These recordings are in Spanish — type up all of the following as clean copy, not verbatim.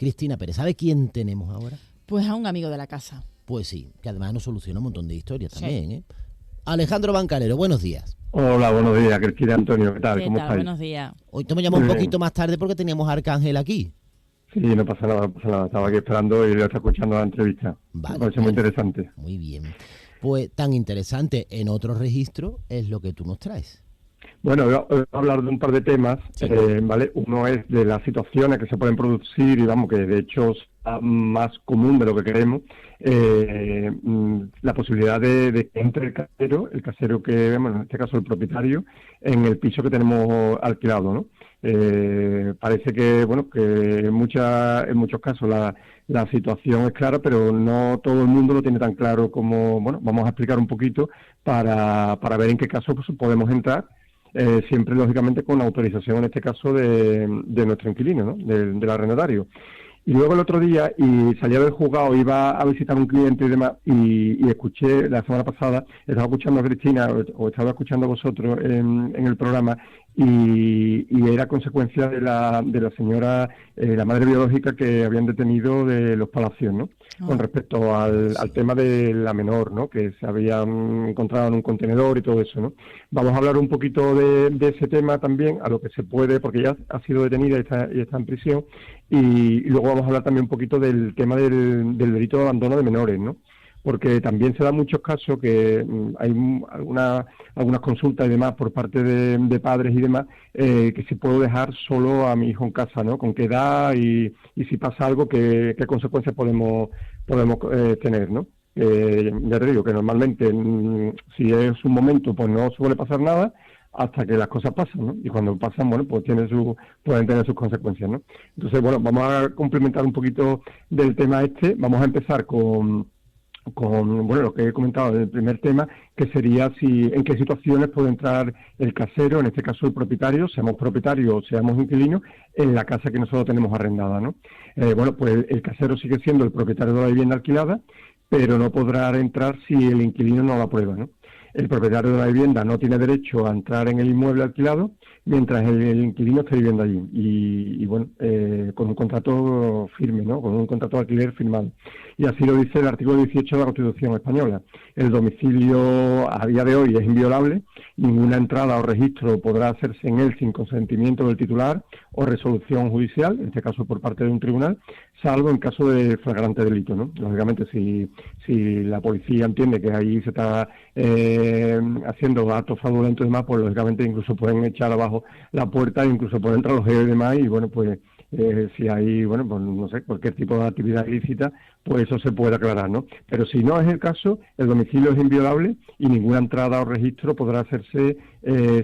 Cristina Pérez, ¿sabe quién tenemos ahora? Pues a un amigo de la casa. Pues sí, que además nos soluciona un montón de historias también, ¿eh? Alejandro Bancalero, buenos días. Hola, buenos días, Cristina, Antonio, ¿qué tal? ¿Cómo estáis? Buenos días. Hoy te hemos llamado un poquito más tarde porque teníamos a Arcángel aquí. Sí, no pasa nada, no pasa nada. Estaba aquí esperando y lo está escuchando la entrevista. Vale, Me parece muy interesante. Muy bien. Pues tan interesante en otro registro es lo que tú nos traes. Bueno, voy a hablar de un par de temas, sí. ¿Vale? Uno es de las situaciones que se pueden producir y vamos, que de hecho es más común de lo que queremos, la posibilidad de que entre el casero que, bueno, en este caso el propietario, en el piso que tenemos alquilado, ¿no? Parece que, bueno, que en muchos casos la situación es clara, pero no todo el mundo lo tiene tan claro como, bueno, vamos a explicar un poquito para ver en qué caso pues, podemos entrar. Siempre, lógicamente, con la autorización, en este caso, de nuestro inquilino, ¿no? Del arrendatario. Y luego el otro día, y salía del juzgado, iba a visitar a un cliente y demás, y escuché, la semana pasada, estaba escuchando a Cristina, o estaba escuchando a vosotros en el programa, y era consecuencia de la señora, la madre biológica que habían detenido de Los Palacios, ¿no? Con respecto al tema de la menor, ¿no? Que se habían encontrado en un contenedor y todo eso, ¿no? Vamos a hablar un poquito de ese tema también, a lo que se puede, porque ya ha sido detenida y está en prisión, y luego vamos a hablar también un poquito del tema del delito de abandono de menores, ¿no? Porque también se dan muchos casos que hay algunas consultas y demás por parte de padres y demás, que si puedo dejar solo a mi hijo en casa, ¿no? Con qué edad y si pasa algo, qué consecuencias podemos tener, ¿no? Ya te digo que normalmente, si es un momento, pues no suele pasar nada, hasta que las cosas pasan, ¿no? Y cuando pasan, bueno, pues pueden tener sus consecuencias, ¿no? Entonces, bueno, vamos a complementar un poquito del tema este. Vamos a empezar con bueno, lo que he comentado en el primer tema, que sería en qué situaciones puede entrar el casero, en este caso el propietario, seamos propietarios o seamos inquilinos, en la casa que nosotros tenemos arrendada, ¿no? Bueno, pues el casero sigue siendo el propietario de la vivienda alquilada, pero no podrá entrar si el inquilino no lo aprueba, ¿no? El propietario de la vivienda no tiene derecho a entrar en el inmueble alquilado mientras el inquilino esté viviendo allí y bueno, con un contrato firme, ¿no? Con un contrato de alquiler firmado. Y así lo dice el artículo 18 de la Constitución española. El domicilio a día de hoy es inviolable, ninguna entrada o registro podrá hacerse en él sin consentimiento del titular o resolución judicial, en este caso por parte de un tribunal, salvo en caso de flagrante delito, ¿no? Lógicamente, si la policía entiende que ahí se está haciendo actos fraudulentos y demás, pues lógicamente incluso pueden echar abajo la puerta, incluso pueden entrar los geos y demás, y bueno, pues si hay, bueno, pues no sé, cualquier tipo de actividad ilícita, pues eso se puede aclarar, ¿no? Pero si no es el caso, el domicilio es inviolable y ninguna entrada o registro podrá hacerse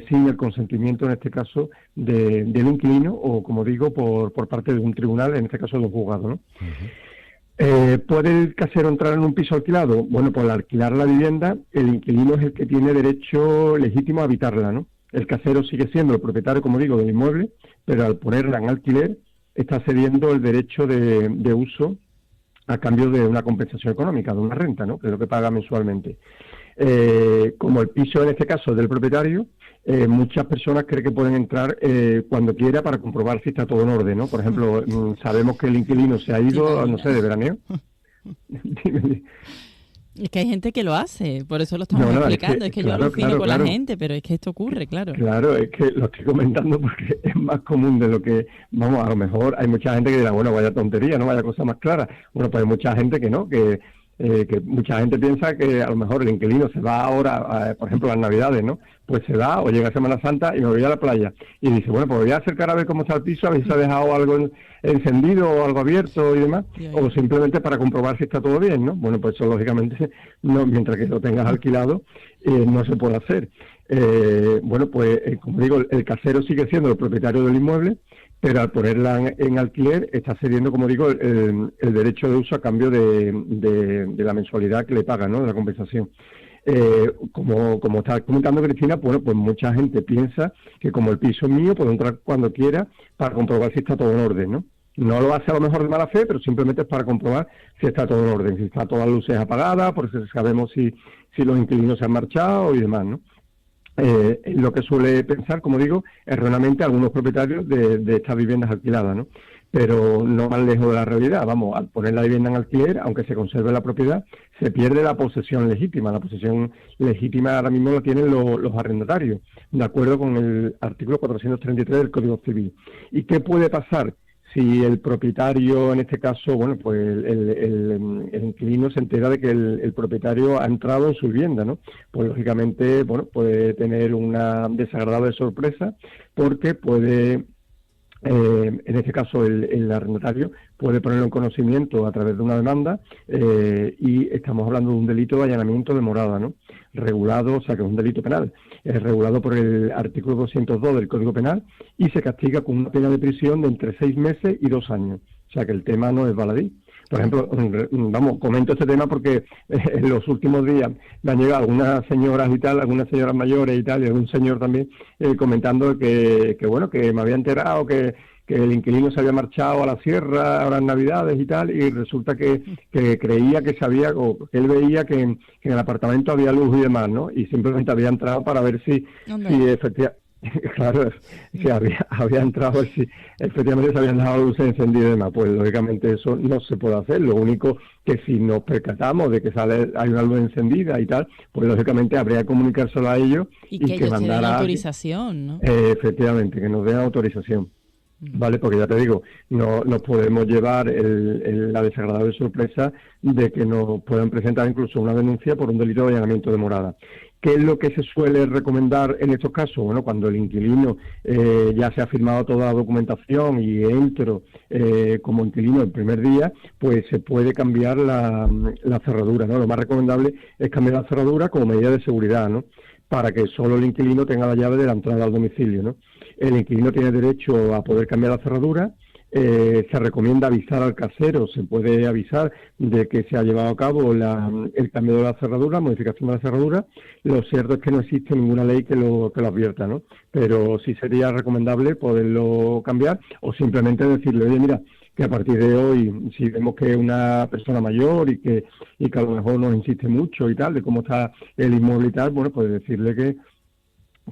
sin el consentimiento, en este caso, del inquilino o, como digo, por parte de un tribunal, en este caso de un juzgado, ¿no? Uh-huh. ¿Puede el casero entrar en un piso alquilado? Bueno, pues al alquilar la vivienda, el inquilino es el que tiene derecho legítimo a habitarla, ¿no? El casero sigue siendo el propietario, como digo, del inmueble, pero al ponerla en alquiler está cediendo el derecho de uso a cambio de una compensación económica, de una renta, ¿no? Que es lo que paga mensualmente. Como el piso en este caso es del propietario, muchas personas creen que pueden entrar cuando quiera para comprobar si está todo en orden, ¿no? Por ejemplo, sabemos que el inquilino se ha ido, no sé, de veraneo. Es que hay gente que lo hace, por eso lo estamos explicando. Es que yo alucino con la gente, pero es que esto ocurre, claro. Claro, es que lo estoy comentando porque es más común de lo que, vamos, a lo mejor hay mucha gente que dirá, bueno, vaya tontería, no vaya cosa más clara. Bueno, pues hay mucha gente que no, que mucha gente piensa que a lo mejor el inquilino se va ahora, por ejemplo, las Navidades, ¿no? Pues se va o llega Semana Santa y me voy a la playa. Y dice, bueno, pues voy a acercar a ver cómo está el piso, a ver si se ha dejado algo encendido o algo abierto y demás, o simplemente para comprobar si está todo bien, ¿no? Bueno, pues eso lógicamente, no, mientras que lo tengas alquilado, no se puede hacer. Bueno, pues como digo, el casero sigue siendo el propietario del inmueble, pero al ponerla en alquiler está cediendo, como digo, el derecho de uso a cambio de la mensualidad que le paga, ¿no? De la compensación. Como está comentando Cristina, bueno, pues mucha gente piensa que como el piso es mío, puedo entrar cuando quiera para comprobar si está todo en orden, ¿no? No lo hace a lo mejor de mala fe, pero simplemente es para comprobar si está todo en orden, si está todas las luces apagadas, porque sabemos si los inquilinos se han marchado y demás, ¿no? Lo que suele pensar, como digo, erróneamente algunos propietarios de estas viviendas alquiladas, ¿no? pero no más lejos de la realidad. Vamos, al poner la vivienda en alquiler, aunque se conserve la propiedad, se pierde la posesión legítima. La posesión legítima ahora mismo la tienen los arrendatarios, de acuerdo con el artículo 433 del Código Civil. ¿Y qué puede pasar si el propietario, en este caso, bueno, pues el inquilino se entera de que el propietario ha entrado en su vivienda, ¿no? Pues lógicamente, bueno, puede tener una desagradable sorpresa, porque puede, en este caso, el arrendatario puede ponerlo en conocimiento a través de una demanda, y estamos hablando de un delito de allanamiento de morada, ¿no? Regulado, o sea que es un delito penal, regulado por el artículo 202 del Código Penal, y se castiga con una pena de prisión de entre 6 meses y 2 años. O sea que el tema no es baladí. Por ejemplo, vamos, comento este tema porque en los últimos días me han llegado algunas señoras y tal, algunas señoras mayores y tal, y algún señor también comentando que bueno, que me había enterado que el inquilino se había marchado a la sierra ahora en Navidades y tal, y resulta que creía que sabía, o que él veía que en el apartamento había luz y demás, ¿no? Y simplemente había entrado para ver si efectivamente, claro, que había entrado a ver si efectivamente se habían dejado luces encendidas y demás. Pues lógicamente eso no se puede hacer. Lo único que si nos percatamos de que hay una luz encendida y tal, pues lógicamente habría que comunicárselo a ellos y que ellos te den autorización, ¿no? Efectivamente, que nos den autorización. Vale, porque ya te digo, no nos podemos llevar la desagradable sorpresa de que nos puedan presentar incluso una denuncia por un delito de allanamiento de morada. ¿Qué es lo que se suele recomendar en estos casos? Bueno, cuando el inquilino ya se ha firmado toda la documentación y entro como inquilino el primer día, pues se puede cambiar la cerradura, ¿no? Lo más recomendable es cambiar la cerradura como medida de seguridad, ¿no? Para que solo el inquilino tenga la llave de la entrada al domicilio, ¿no? El inquilino tiene derecho a poder cambiar la cerradura. Se recomienda avisar al casero, se puede avisar de que se ha llevado a cabo el cambio de la cerradura, modificación de la cerradura. Lo cierto es que no existe ninguna ley que lo advierta, ¿no? Pero sí sería recomendable poderlo cambiar, o simplemente decirle, oye, mira, que a partir de hoy, si vemos que es una persona mayor y que a lo mejor nos insiste mucho y tal, de cómo está el inmueble y tal, bueno, pues decirle que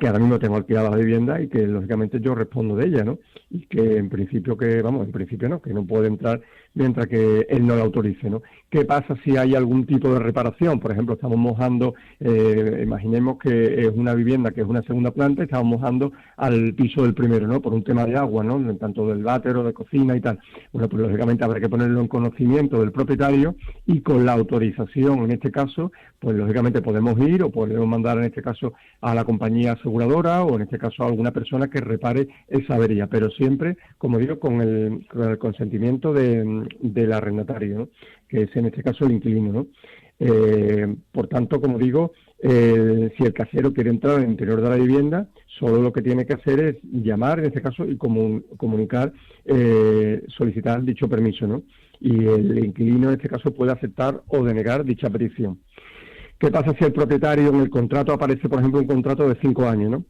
ahora mismo tengo alquilada la vivienda y que lógicamente yo respondo de ella, ¿no? Y que en principio no, que no puede entrar mientras que él no la autorice, ¿no? ¿Qué pasa si hay algún tipo de reparación? Por ejemplo, estamos mojando, imaginemos que es una vivienda que es una segunda planta y estamos mojando al piso del primero, ¿no? Por un tema de agua, ¿no? Tanto del váter o de cocina y tal. Bueno, pues lógicamente habrá que ponerlo en conocimiento del propietario y con la autorización, en este caso, pues lógicamente podemos ir o podemos mandar en este caso a la compañía aseguradora o en este caso a alguna persona que repare esa avería, pero siempre, como digo, con el consentimiento del arrendatario, ¿no? Que es en este caso el inquilino, ¿no? Por tanto, como digo, si el casero quiere entrar al interior de la vivienda, solo lo que tiene que hacer es llamar, en este caso, y comunicar, solicitar dicho permiso, ¿no? Y el inquilino, en este caso, puede aceptar o denegar dicha petición. ¿Qué pasa si el propietario en el contrato aparece, por ejemplo, un contrato de 5 años, ¿no?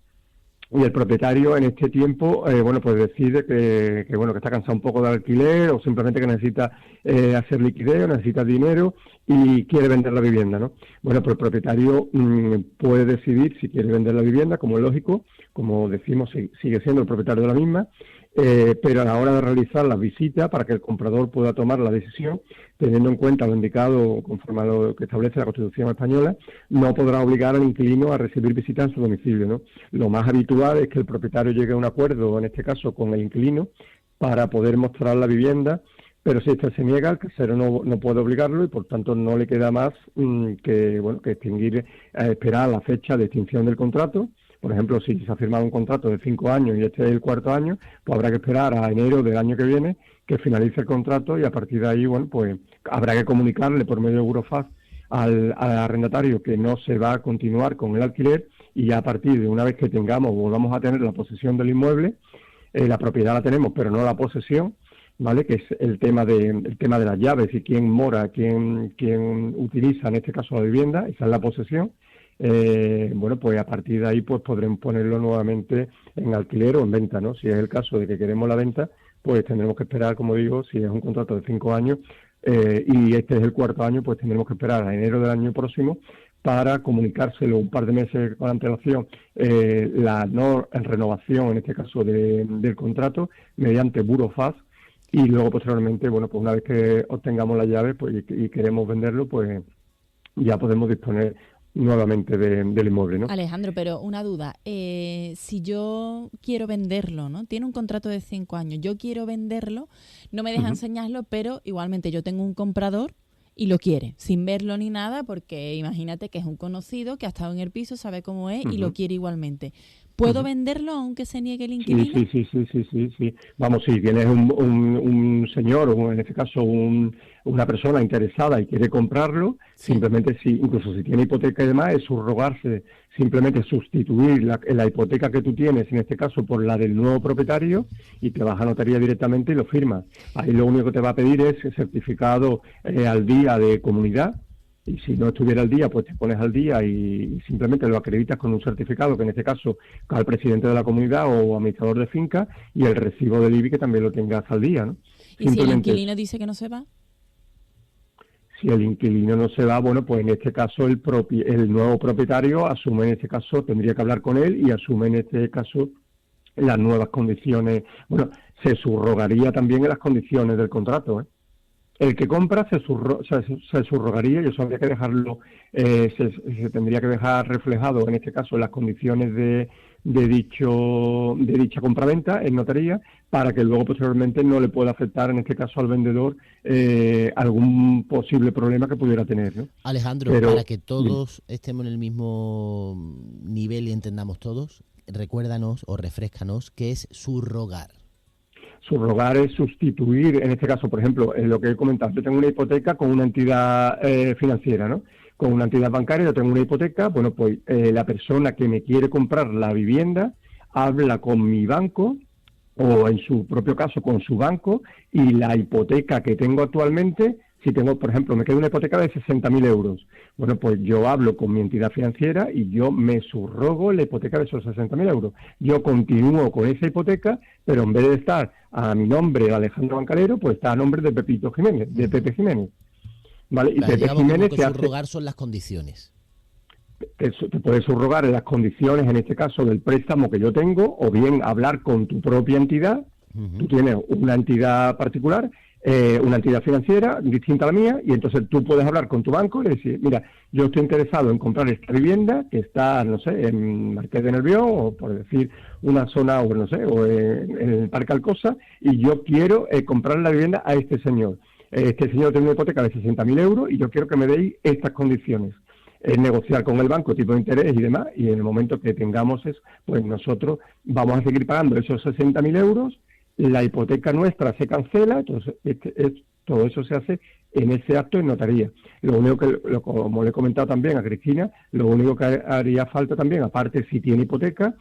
Y el propietario en este tiempo, bueno, pues decide que está cansado un poco del alquiler o simplemente que necesita hacer liquidez, necesita dinero y quiere vender la vivienda, ¿no? Bueno, pues el propietario puede decidir si quiere vender la vivienda, como es lógico, como decimos, sigue siendo el propietario de la misma, pero a la hora de realizar las visitas, para que el comprador pueda tomar la decisión, teniendo en cuenta lo indicado conforme a lo que establece la Constitución española, no podrá obligar al inquilino a recibir visitas en su domicilio, ¿no? Lo más habitual es que el propietario llegue a un acuerdo, en este caso con el inquilino, para poder mostrar la vivienda, pero si éste se niega, el casero no puede obligarlo y por tanto no le queda más que esperar la fecha de extinción del contrato. Por ejemplo, si se ha firmado un contrato de 5 años y este es el 4º año, pues habrá que esperar a enero del año que viene que finalice el contrato y a partir de ahí, bueno, pues habrá que comunicarle por medio de Burofax al arrendatario que no se va a continuar con el alquiler y ya a partir de una vez que volvamos a tener la posesión del inmueble, la propiedad la tenemos, pero no la posesión, ¿vale? Que es el tema de las llaves y quién mora, quién utiliza en este caso la vivienda, esa es la posesión. Bueno, pues a partir de ahí pues podremos ponerlo nuevamente en alquiler o en venta, ¿no? Si es el caso de que queremos la venta, pues tendremos que esperar, como digo, si es un contrato de 5 años y este es el 4º año, pues tendremos que esperar a enero del año próximo para comunicárselo un par de meses con antelación la no renovación, en este caso del contrato, mediante Burofax, y luego posteriormente, bueno, pues una vez que obtengamos la llave pues y queremos venderlo, pues ya podemos disponer nuevamente del inmueble, ¿no? Alejandro, pero una duda, si yo quiero venderlo, ¿no? Tiene un contrato de 5 años, yo quiero venderlo, no me deja enseñarlo, pero igualmente yo tengo un comprador y lo quiere, sin verlo ni nada, porque imagínate que es un conocido que ha estado en el piso, sabe cómo es y lo quiere igualmente. ¿Puedo venderlo aunque se niegue el inquilino? Sí. Vamos, si tienes un señor, o en este caso una persona interesada y quiere comprarlo, simplemente incluso si tiene hipoteca y demás, es subrogarse, simplemente sustituir la hipoteca que tú tienes, en este caso por la del nuevo propietario, y te vas a notaría directamente y lo firmas. Ahí lo único que te va a pedir es el certificado al día de comunidad. Y si no estuviera al día, pues te pones al día y simplemente lo acreditas con un certificado, que en este caso al presidente de la comunidad o administrador de finca, y el recibo del IBI que también lo tengas al día, ¿no? ¿Y si el inquilino dice que no se va? Si el inquilino no se va, bueno, pues en este caso el nuevo propietario asume, en este caso, tendría que hablar con él y asume en este caso las nuevas condiciones. Bueno, se subrogaría también en las condiciones del contrato, ¿eh? El que compra se subrogaría y eso habría que dejarlo, se tendría que dejar reflejado, en este caso, en las condiciones de dicha compraventa en notaría, para que luego posteriormente no le pueda afectar, en este caso al vendedor, algún posible problema que pudiera tener, ¿no? Alejandro, para que todos estemos en el mismo nivel y entendamos todos, recuérdanos o refréscanos qué es subrogar. Subrogar es sustituir, en este caso, por ejemplo, lo que he comentado, yo tengo una hipoteca con una entidad financiera, ¿no? Con una entidad bancaria, yo tengo una hipoteca, bueno, pues la persona que me quiere comprar la vivienda habla con mi banco, o en su propio caso con su banco, y la hipoteca que tengo actualmente, si tengo, por ejemplo, me queda una hipoteca de 60.000 euros, bueno, pues yo hablo con mi entidad financiera y yo me subrogo la hipoteca de esos 60.000 euros. Yo continúo con esa hipoteca, pero en vez de estar a mi nombre, Alejandro Bancalero, pues está a nombre de Pepito Jiménez, de Pepe Jiménez. ¿Vale? Y Pepe Jiménez que subrogar son las condiciones. Te puedes subrogar en las condiciones, en este caso, del préstamo que yo tengo, o bien hablar con tu propia entidad. Tú tienes una entidad particular, una entidad financiera distinta a la mía, y entonces tú puedes hablar con tu banco y decir, mira, yo estoy interesado en comprar esta vivienda que está, no sé, en Marqués de Nervión, o por decir una zona, o no sé, o en el Parque Alcosa, y yo quiero comprar la vivienda a este señor. Este señor tiene una hipoteca de 60.000 euros y yo quiero que me deis estas condiciones. Es negociar con el banco tipo de interés y demás, y en el momento que tengamos eso, pues nosotros vamos a seguir pagando esos 60.000 euros, la hipoteca nuestra se cancela, entonces todo eso se hace en ese acto en notaría. Lo único que, como le he comentado también a Cristina, lo único que haría falta también, aparte si tiene hipoteca,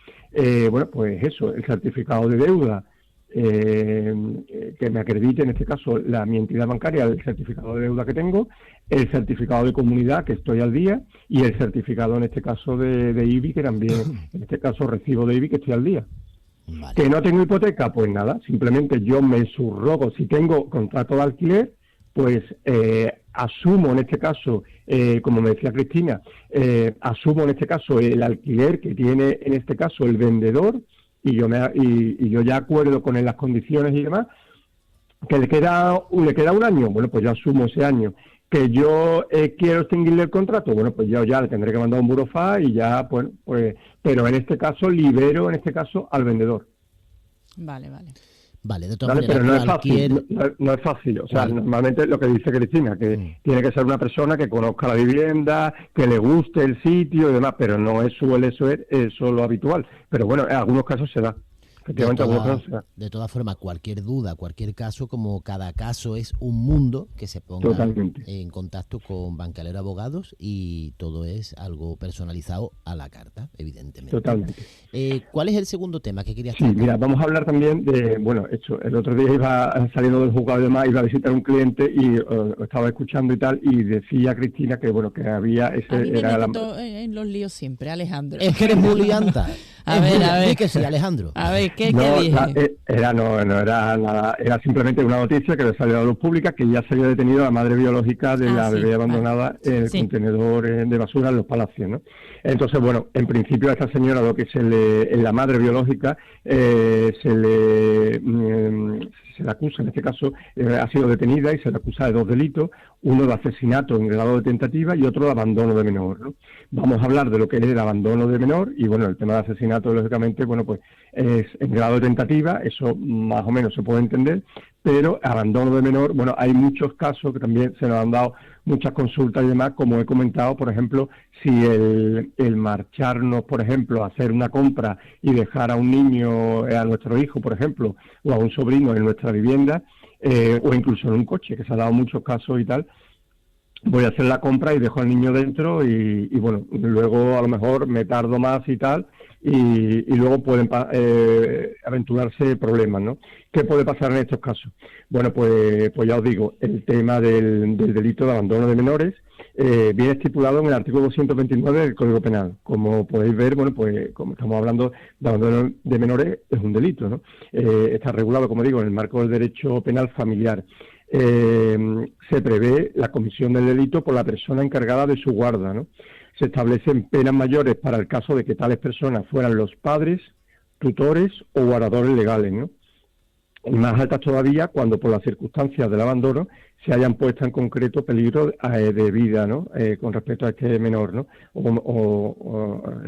bueno, pues eso, el certificado de deuda, que me acredite, en este caso, mi entidad bancaria, el certificado de deuda que tengo, el certificado de comunidad, que estoy al día, y el certificado, en este caso, de IBI, que también, en este caso, recibo de IBI, que estoy al día. Vale. ¿Que no tengo hipoteca? Pues nada, simplemente yo me subrogo. Si tengo contrato de alquiler, pues asumo, en este caso, como me decía Cristina, asumo, en este caso, el alquiler que tiene, en este caso, el vendedor, y yo ya acuerdo con él las condiciones y demás. ¿Que le queda un año? Bueno, pues yo asumo ese año. ¿Que yo quiero extinguirle el contrato? Bueno, pues yo ya le tendré que mandar un burofax y ya, bueno, pues, pero en este caso libero, en este caso, al vendedor. Vale. Vale, de todas maneras, pero no es fácil, no es fácil. O sea, normalmente lo que dice Cristina, que tiene que ser una persona que conozca la vivienda, que le guste el sitio y demás, pero no suele ser eso lo habitual. Pero bueno, en algunos casos se da. De todas formas, cualquier duda, cualquier caso, como cada caso es un mundo, que se ponga en contacto con Bancalero Abogados, y todo es algo personalizado a la carta, evidentemente. Totalmente. ¿Cuál es el segundo tema que querías tratar? Sí, mira, vamos a hablar también de, bueno, el otro día iba saliendo del juzgado y demás, iba a visitar un cliente y estaba escuchando y tal, y decía Cristina que, bueno, que había ese... A mí me meto en los líos siempre, Alejandro. Es que eres muy lianta. A ver. Que sí, Alejandro. A ver, ¿qué dije? No era nada, era simplemente una noticia que había salido a la luz pública, que ya se había detenido la madre biológica de la bebé abandonada en el contenedor de basura en Los Palacios, ¿no? Entonces, bueno, en principio a esta señora lo que la madre biológica se le acusa, en este caso ha sido detenida y se le acusa de 2 delitos, uno de asesinato en grado de tentativa y otro de abandono de menor, ¿no? Vamos a hablar de lo que es el abandono de menor y, bueno, el tema de asesinato, lógicamente, bueno, pues es en grado de tentativa, eso más o menos se puede entender, pero abandono de menor, bueno, hay muchos casos que también se nos han dado muchas consultas y demás, como he comentado, por ejemplo, si el marcharnos, por ejemplo, a hacer una compra y dejar a un niño, a nuestro hijo, por ejemplo, o a un sobrino en nuestra vivienda, o incluso en un coche, que se ha dado muchos casos y tal, voy a hacer la compra y dejo al niño dentro y bueno, luego a lo mejor me tardo más y tal, y luego pueden aventurarse problemas, ¿no? ¿Qué puede pasar en estos casos? Bueno, pues ya os digo, el tema del delito de abandono de menores viene estipulado en el artículo 229 del Código Penal. Como podéis ver, bueno, pues como estamos hablando de abandono de menores, es un delito, ¿no? Está regulado, como digo, en el marco del derecho penal familiar. Se prevé la comisión del delito por la persona encargada de su guarda, ¿no? Se establecen penas mayores para el caso de que tales personas fueran los padres, tutores o guardadores legales, ¿no? Y más altas todavía cuando por las circunstancias del abandono se hayan puesto en concreto peligro de vida, ¿no? Con respecto a este menor, ¿no?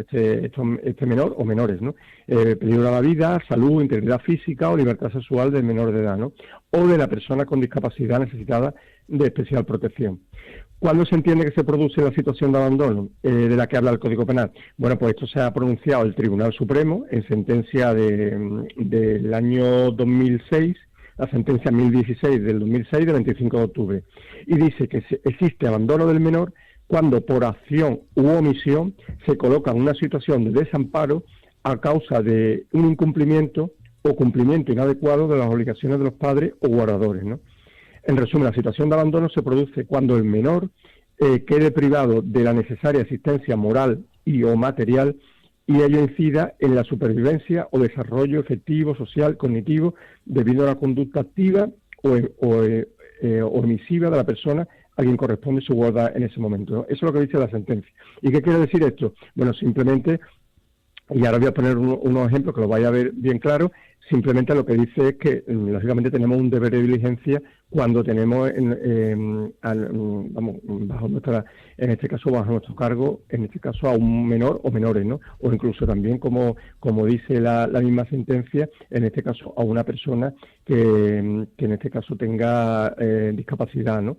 Este menor o menores, ¿no? Peligro a la vida, salud, integridad física o libertad sexual del menor de edad, ¿no? O de la persona con discapacidad necesitada de especial protección. ¿Cuándo se entiende que se produce la situación de abandono de la que habla el Código Penal? Bueno, pues esto se ha pronunciado el Tribunal Supremo en sentencia del año 2006, la sentencia 1016 del 2006 de 25 de octubre, y dice que existe abandono del menor cuando por acción u omisión se coloca en una situación de desamparo a causa de un incumplimiento o cumplimiento inadecuado de las obligaciones de los padres o guardadores, ¿no? En resumen, la situación de abandono se produce cuando el menor quede privado de la necesaria asistencia moral y o material y ello incida en la supervivencia o desarrollo efectivo, social, cognitivo, debido a la conducta activa o omisiva de la persona a quien corresponde su guarda en ese momento, ¿no? Eso es lo que dice la sentencia. ¿Y qué quiere decir esto? Bueno, simplemente, y ahora voy a poner unos ejemplos que lo vaya a ver bien claro. Simplemente lo que dice es que, lógicamente, tenemos un deber de diligencia cuando tenemos, bajo nuestro cargo, en este caso a un menor o menores, ¿no? O incluso también, como dice la misma sentencia, en este caso a una persona que en este caso tenga discapacidad, ¿no?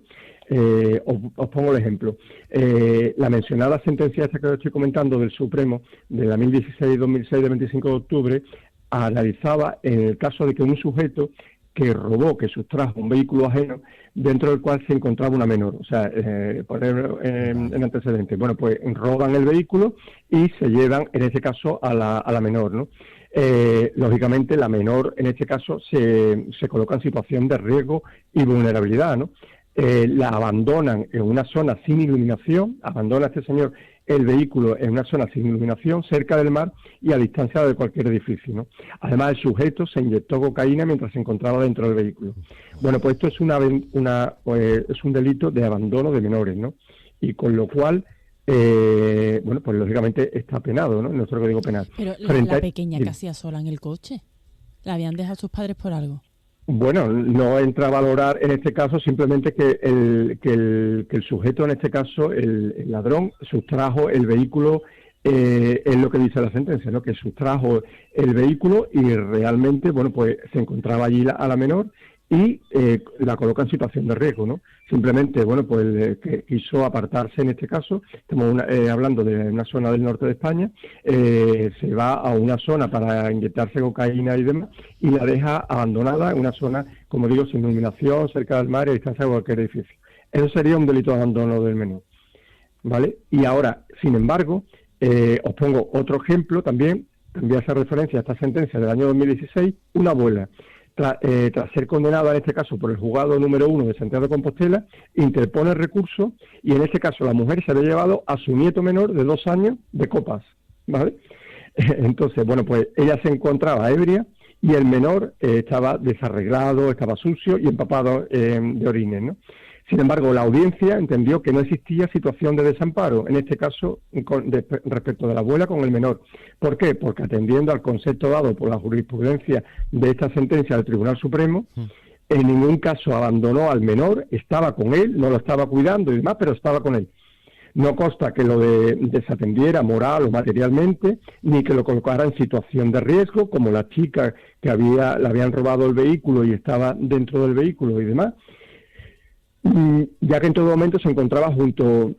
Os pongo el ejemplo. La mencionada sentencia esta que os estoy comentando del Supremo, de la 1016-2006 de 25 de octubre, analizaba en el caso de que un sujeto que robó, que sustrajo un vehículo ajeno dentro del cual se encontraba una menor, o sea, poner en antecedentes, bueno, pues roban el vehículo y se llevan, en este caso, a la menor, ¿no? Lógicamente, la menor, en este caso, se coloca en situación de riesgo y vulnerabilidad, ¿no? La abandonan en una zona sin iluminación, abandona este señor el vehículo en una zona sin iluminación, cerca del mar y a distancia de cualquier edificio, ¿no? Además, el sujeto se inyectó cocaína mientras se encontraba dentro del vehículo. Bueno, pues esto es es un delito de abandono de menores, ¿no? Y con lo cual, bueno, pues lógicamente está penado, ¿no? En nuestro Código Penal. Pero la pequeña que hacía sola en el coche, ¿la habían dejado sus padres por algo? Bueno, no entra a valorar en este caso simplemente que el sujeto, en este caso, el ladrón, sustrajo el vehículo, es lo que dice la sentencia, ¿no? Que sustrajo el vehículo y realmente, bueno, pues se encontraba allí a la menor y la coloca en situación de riesgo, ¿no? Simplemente, bueno, pues que quiso apartarse en este caso, estamos hablando de una zona del norte de España, se va a una zona para inyectarse cocaína y demás, y la deja abandonada en una zona, como digo, sin iluminación, cerca del mar y a distancia de cualquier edificio. Eso sería un delito de abandono del menor, ¿vale? Y ahora, sin embargo, os pongo otro ejemplo también hace referencia a esta sentencia del año 2016, una abuela, tras ser condenada en este caso por el juzgado número 1 de Santiago de Compostela, interpone recurso y en este caso la mujer se había llevado a su nieto menor de 2 años de copas, ¿vale? Entonces, bueno, pues ella se encontraba ebria y el menor estaba desarreglado, estaba sucio y empapado de orines, ¿no? Sin embargo, la audiencia entendió que no existía situación de desamparo, en este caso respecto de la abuela con el menor. ¿Por qué? Porque atendiendo al concepto dado por la jurisprudencia de esta sentencia del Tribunal Supremo, en ningún caso abandonó al menor, estaba con él, no lo estaba cuidando y demás, pero estaba con él. No consta que lo desatendiera moral o materialmente, ni que lo colocara en situación de riesgo, como la chica que le habían robado el vehículo y estaba dentro del vehículo y demás, ya que en todo momento se encontraba junto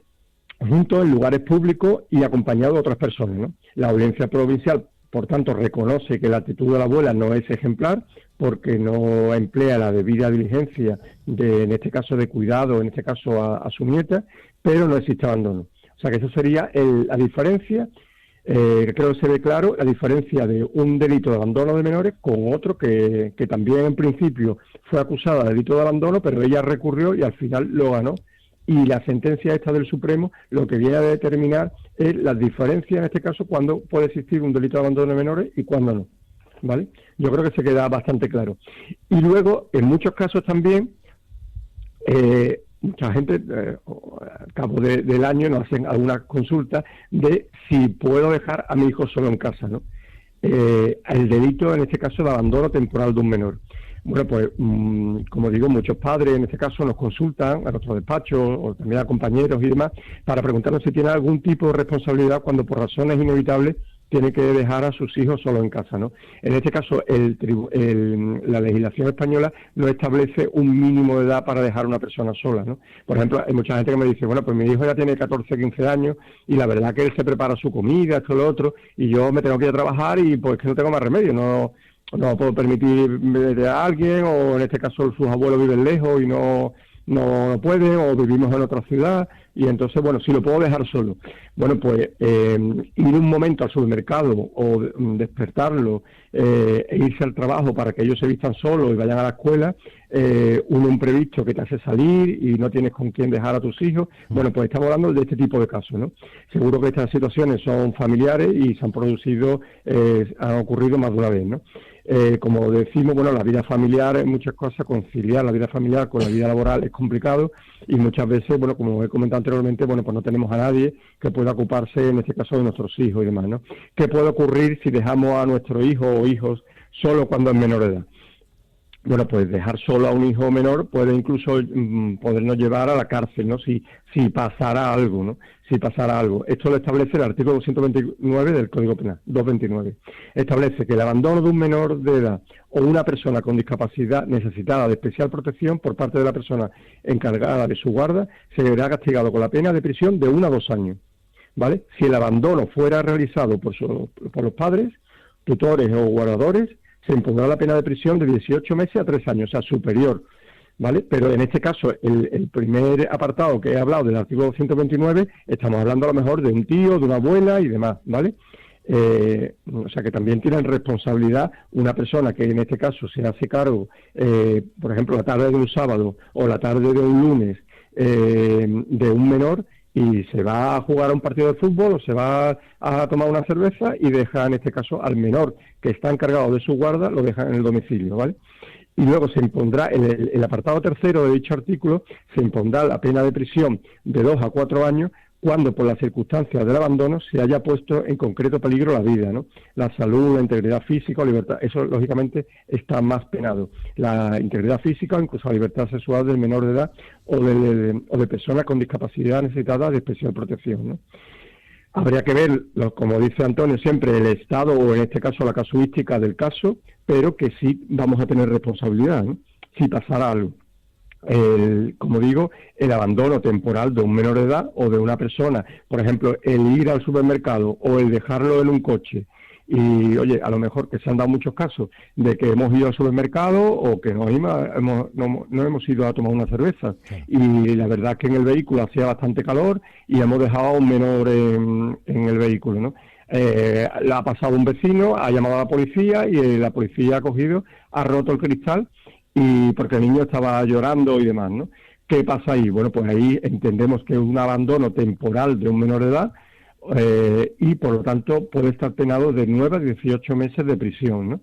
en lugares públicos y acompañado de otras personas, ¿no? La audiencia provincial, por tanto, reconoce que la actitud de la abuela no es ejemplar porque no emplea la debida diligencia, en este caso de cuidado, en este caso a su nieta, pero no existe abandono. O sea que eso sería la diferencia, creo que se ve claro, la diferencia de un delito de abandono de menores con otro que también en principio fue acusada de delito de abandono, pero ella recurrió y al final lo ganó. Y la sentencia esta del Supremo lo que viene a determinar es la diferencia en este caso cuando puede existir un delito de abandono de menores y cuándo no, ¿vale? Yo creo que se queda bastante claro. Y luego, en muchos casos también, mucha gente, al cabo del año, nos hacen alguna consulta de si puedo dejar a mi hijo solo en casa, ¿no? El delito, en este caso, de abandono temporal de un menor. Bueno, pues, como digo, muchos padres, en este caso, nos consultan a nuestro despacho o también a compañeros y demás, para preguntarnos si tienen algún tipo de responsabilidad cuando por razones inevitables tiene que dejar a sus hijos solo en casa, ¿no? En este caso, la legislación española no establece un mínimo de edad para dejar a una persona sola, ¿no? Por ejemplo, hay mucha gente que me dice, bueno, pues mi hijo ya tiene 14, 15 años y la verdad que él se prepara su comida, esto, lo otro, y yo me tengo que ir a trabajar y pues que no tengo más remedio, no puedo permitir ver a alguien, o en este caso sus abuelos viven lejos y no pueden, o vivimos en otra ciudad, y entonces, bueno, si lo puedo dejar solo. Bueno, pues ir un momento al supermercado o despertarlo e irse al trabajo para que ellos se vistan solos y vayan a la escuela, un imprevisto que te hace salir y no tienes con quién dejar a tus hijos, bueno, pues estamos hablando de este tipo de casos, ¿no? Seguro que estas situaciones son familiares y se han producido, han ocurrido más de una vez, ¿no? Como decimos, bueno, la vida familiar en muchas cosas, conciliar la vida familiar con la vida laboral es complicado y muchas veces, bueno, como he comentado anteriormente, bueno, pues no tenemos a nadie que pueda ocuparse, en este caso, de nuestros hijos y demás, ¿no? ¿Qué puede ocurrir si dejamos a nuestro hijo o hijos solo cuando es menor de edad? Bueno, pues dejar solo a un hijo menor puede incluso podernos llevar a la cárcel, ¿no? Si pasara algo, ¿no? Si pasara algo. Esto lo establece el artículo 229 del Código Penal, 229. Establece que el abandono de un menor de edad o una persona con discapacidad necesitada de especial protección por parte de la persona encargada de su guarda se verá castigado con la pena de prisión de 1 a 2 años, ¿vale? Si el abandono fuera realizado por los padres, tutores o guardadores, se impondrá la pena de prisión de 18 meses a 3 años, o sea, superior, ¿vale? Pero en este caso, el primer apartado que he hablado del artículo 129, estamos hablando a lo mejor de un tío, de una abuela y demás, ¿vale? O sea, que también tienen responsabilidad una persona que en este caso se hace cargo, por ejemplo, la tarde de un sábado o la tarde de un lunes de un menor, y se va a jugar a un partido de fútbol o se va a tomar una cerveza y deja, en este caso, al menor que está encargado de su guarda, lo deja en el domicilio, ¿vale? Y luego se impondrá, en el apartado tercero de dicho artículo, se impondrá la pena de prisión de 2 a 4 años cuando por las circunstancias del abandono se haya puesto en concreto peligro la vida, ¿no? La salud, la integridad física o libertad, eso lógicamente está más penado. La integridad física o incluso la libertad sexual del menor de edad o de personas con discapacidad necesitada de especial protección, ¿no? Habría que ver, como dice Antonio siempre, el estado o en este caso la casuística del caso, pero que sí vamos a tener responsabilidad, ¿no? Si pasara algo. Como digo, el abandono temporal de un menor de edad o de una persona, por ejemplo, el ir al supermercado o el dejarlo en un coche. Y, oye, a lo mejor que se han dado muchos casos de que hemos ido al supermercado o que no hemos ido a tomar una cerveza. Y la verdad es que en el vehículo hacía bastante calor y hemos dejado a un menor en el vehículo, ¿no? Le ha pasado un vecino, ha llamado a la policía y la policía ha cogido, ha roto el cristal y porque el niño estaba llorando y demás, ¿no? ¿Qué pasa ahí? Bueno, pues ahí entendemos que es un abandono temporal de un menor de edad y por lo tanto puede estar penado de 9 a 18 meses de prisión, ¿no?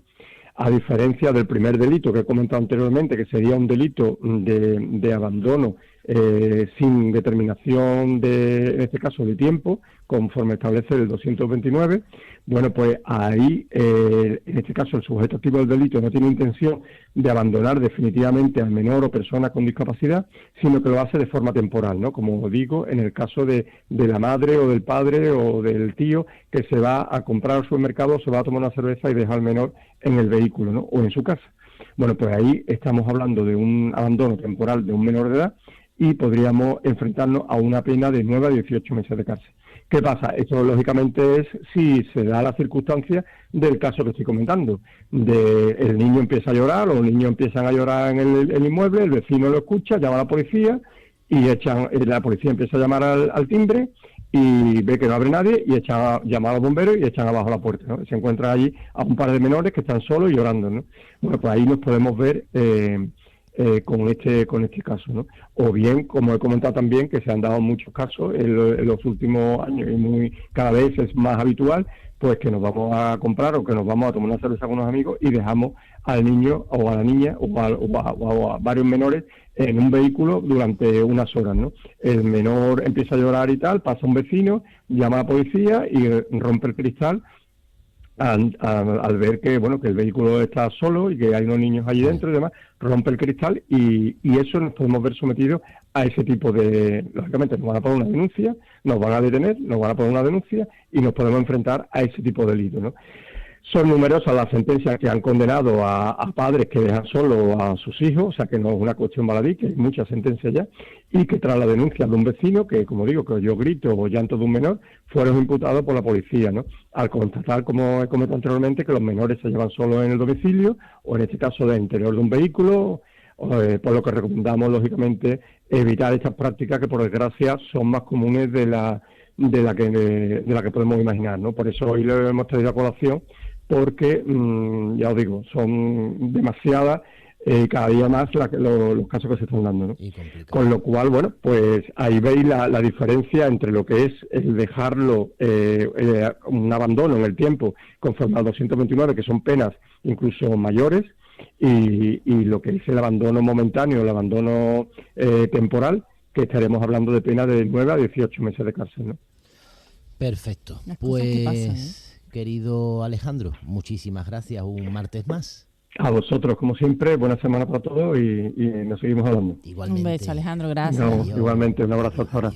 A diferencia del primer delito que he comentado anteriormente, que sería un delito de abandono sin determinación en este caso, de tiempo, conforme establece el 229, bueno, pues ahí, en este caso, el sujeto activo del delito no tiene intención de abandonar definitivamente al menor o persona con discapacidad, sino que lo hace de forma temporal, ¿no? Como digo, en el caso de la madre o del padre o del tío que se va a comprar al supermercado, se va a tomar una cerveza y deja al menor en el vehículo, ¿no? O en su casa. Bueno, pues ahí estamos hablando de un abandono temporal de un menor de edad y podríamos enfrentarnos a una pena de 9 a 18 meses de cárcel. ¿Qué pasa? Esto lógicamente es si se da la circunstancia del caso que estoy comentando. El niño empieza a llorar, los niños empiezan a llorar en el inmueble, el vecino lo escucha, llama a la policía y la policía empieza a llamar al timbre y ve que no abre nadie y llama a los bomberos y echan abajo la puerta, ¿no? Se encuentran allí a un par de menores que están solos y llorando, ¿no? Bueno, pues ahí nos podemos ver con este caso, ¿no? O bien, como he comentado también, que se han dado muchos casos en los últimos años y cada vez es más habitual, pues que nos vamos a comprar o que nos vamos a tomar una cerveza con unos amigos y dejamos al niño o a la niña o a varios menores en un vehículo durante unas horas, ¿no? El menor empieza a llorar y tal, pasa un vecino, llama a la policía y rompe el cristal al ver que el vehículo está solo y que hay unos niños allí dentro y demás, rompe el cristal y eso nos podemos ver sometidos a ese tipo lógicamente nos van a poner una denuncia, nos van a detener, nos van a poner una denuncia y nos podemos enfrentar a ese tipo de delitos, ¿no? Son numerosas las sentencias que han condenado a padres que dejan solo a sus hijos, o sea que no es una cuestión baladí, que hay muchas sentencias ya, y que tras la denuncia de un vecino, que como digo, que oyó gritos o llanto de un menor, fueron imputados por la policía, ¿no? Al constatar, como he comentado anteriormente, que los menores se llevan solos en el domicilio, o en este caso del interior de un vehículo, por lo que recomendamos, lógicamente, evitar estas prácticas que, por desgracia, son más comunes de la que podemos imaginar, ¿no? Por eso hoy lo hemos traído a colación, porque, ya os digo, son demasiadas cada día más los casos que se están dando, ¿no? Con lo cual, pues ahí veis la diferencia entre lo que es el dejarlo, un abandono en el tiempo, conforme al 229, que son penas incluso mayores, y lo que es el abandono momentáneo, el abandono temporal, que estaremos hablando de penas de 9 a 18 meses de cárcel, ¿no? Perfecto. Querido Alejandro, muchísimas gracias un martes más. A vosotros, como siempre, buena semana para todos y nos seguimos hablando. Igualmente. Un beso, Alejandro, gracias. No, igualmente, un abrazo hasta ahora.